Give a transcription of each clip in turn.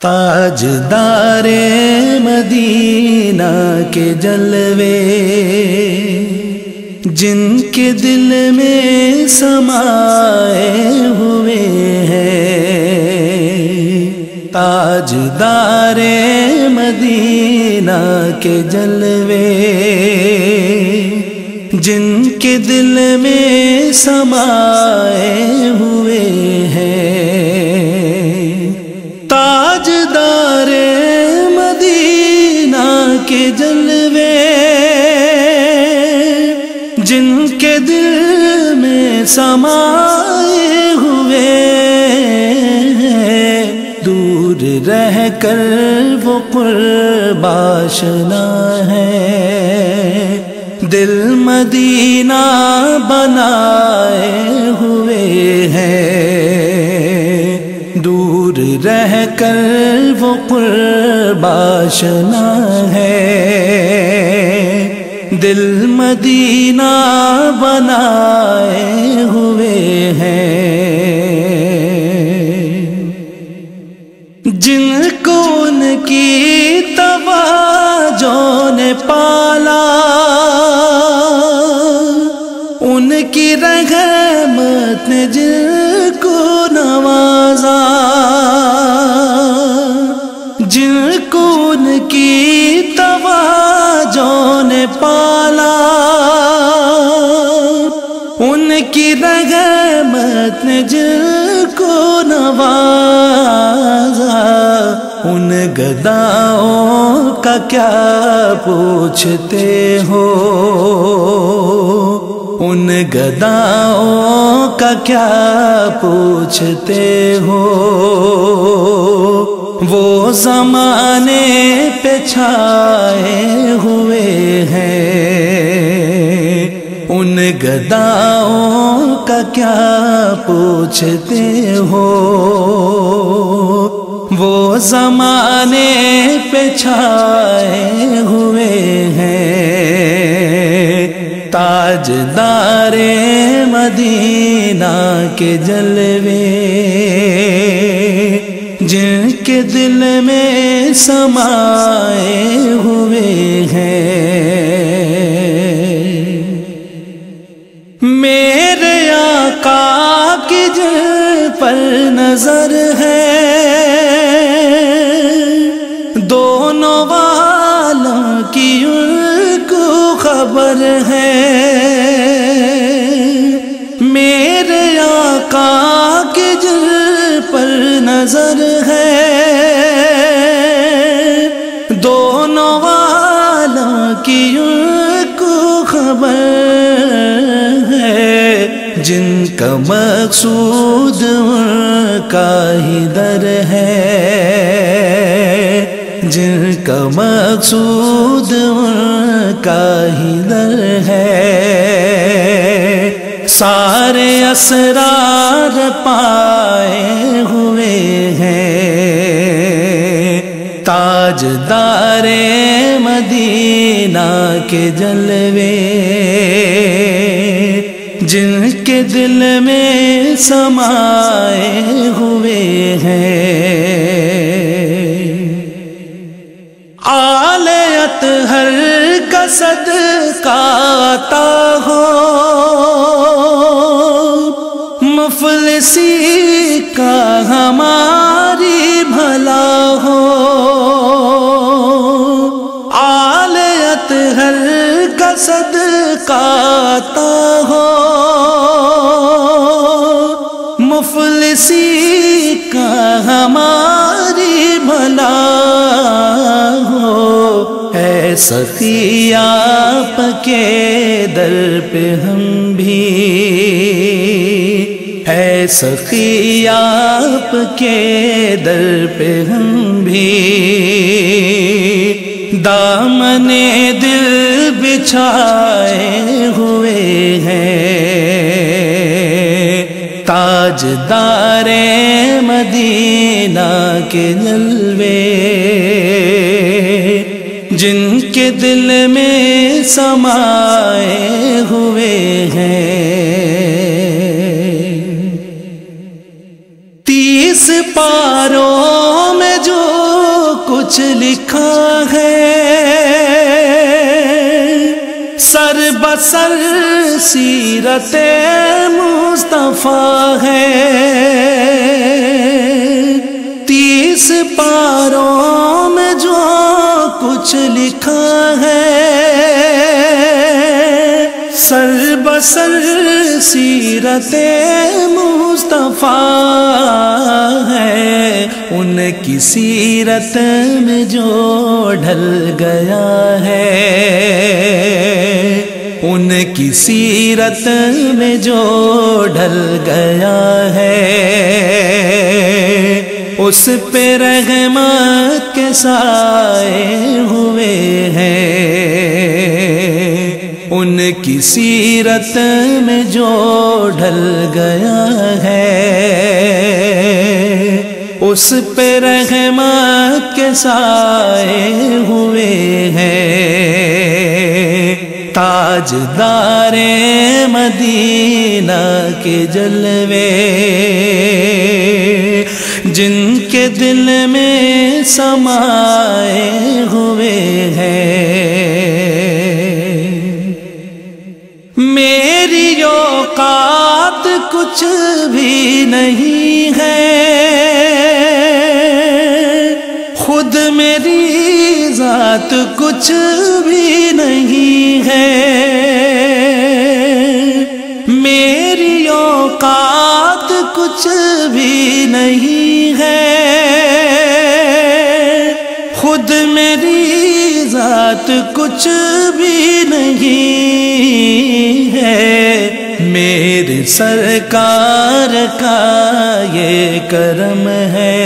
تاجدار مدینہ کے جلوے جن کے دل میں سمائے ہوئے ہیں، تاجدار مدینہ کے جلوے جن کے دل میں سمائے ہوئے ہیں، تاجدار مدینہ کے جلوے جن کے دل میں سمائے ہوئے ہیں، دور رہ کر وہ قرب آشنا ہے، دل مدینہ بنائے ہوئے ہیں، دور رہ کر وہ قرب آشنا ہے، دل مدینہ بنائے ہوئے ہیں، جن کو ان کی توجہ نے پالا، ان کی رحمت نے جن کو نوازا، جن کو ان کی توجہ نے پالا، ان کی رحمت نے جن کو نوازا، ان گداؤں کا کیا پوچھتے ہو، ان گداؤں کا کیا پوچھتے ہو، وہ زمانے پہ چھائے ہوئے ہیں، ان گداؤں کا کیا پوچھتے ہو، وہ زمانے پہ چھائے ہوئے ہیں، تاجدار مدینہ کے جلوے جن کے دل میں سمائے ہوئے ہیں، میرے آقا کی جن پر نظر ہے، دونوں والوں کی ان کو خبر ہے، میرے آقا کی جن پر نظر ہے، دونوں والوں کی ان کو خبر ہے، جن کا مقصود ان کا ہی در ہے، جن کا مقصود ان کا ہی در ہے، سارے اسرار پائے ہوئے ہیں، تاجدار مدینہ کے جلوے جن کے دل میں سمائے ہوئے ہیں، آل اطہر کا صدقہ عطا ہو، مفلسی کا ہماری بھلا ہو، آل اطہر کا صدقہ عطا ہو، مفلسی کا ہماری بھلا ہو، اے سخی آپ کے در پہ ہم بھی، اے سخی آپ کے در پہ ہم بھی، دامن دل بچھائے ہوئے ہیں، تاجدار مدینہ کے جلوے جن کے دل میں سمائے ہوئے ہیں، 30 پاروں میں جو کچھ لکھا ہے سر بسر سیرت مصطفیٰ ہے 30 پاروں میں جو کچھ لکھا ہے سر بسر سیرت مصطفیٰ ہے ان کی سیرت میں جو ڈھل گیا ہے ان کی سیرت میں جو ڈھل گیا ہے اس پہ رحمت کے سائے ہوئے ہیں ان کی سیرت میں جو ڈھل گیا ہے اس پہ رحمت کے سائے ہوئے ہیں تاجدار مدینہ کے جلوے جن کے دل میں سمائے ہوئے ہیں میری اوقات کچھ بھی نہیں ہے خود میری ذات کچھ بھی نہیں ہے میری اوقات کچھ بھی نہیں ہے خود میری ذات کچھ بھی نہیں ہے میرے سرکار کا یہ کرم ہے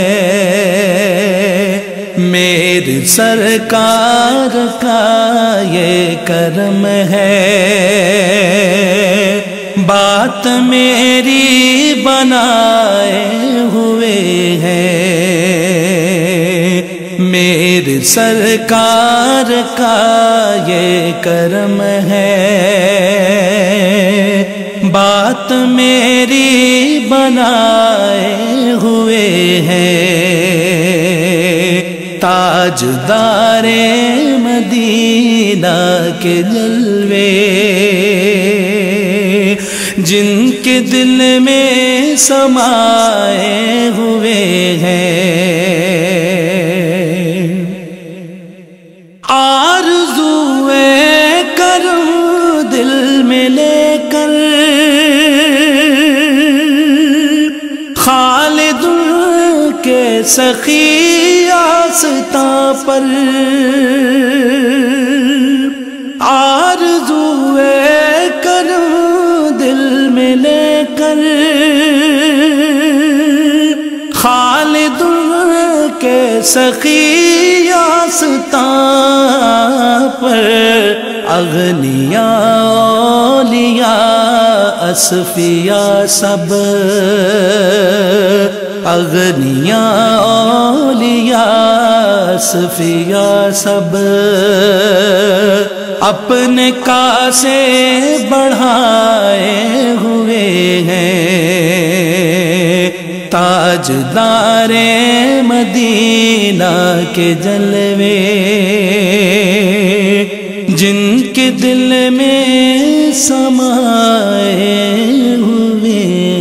میرے سرکار کا یہ کرم ہے بات میری بنائے ہوئے ہیں میرے سرکار کا یہ کرم ہے بات میری بنائے ہوئے ہیں تاجدار مدینہ کے جلوے جن کے دل میں سمائے ہوئے ہیں آرزوئے کرم دل میں لے کر خالد کے سخی آستاں پر آرزوئے کرم دل میں لے کر خالد کے سخی آستاں پر اغنیاء اولیاء اصفیاء سب اغنیاء اولیاء اصفیاء سب اپنے کاسے بڑھائے ہوئے ہیں تاجدار مدینہ کے جلوے جن کے دل میں سمائے ہوئے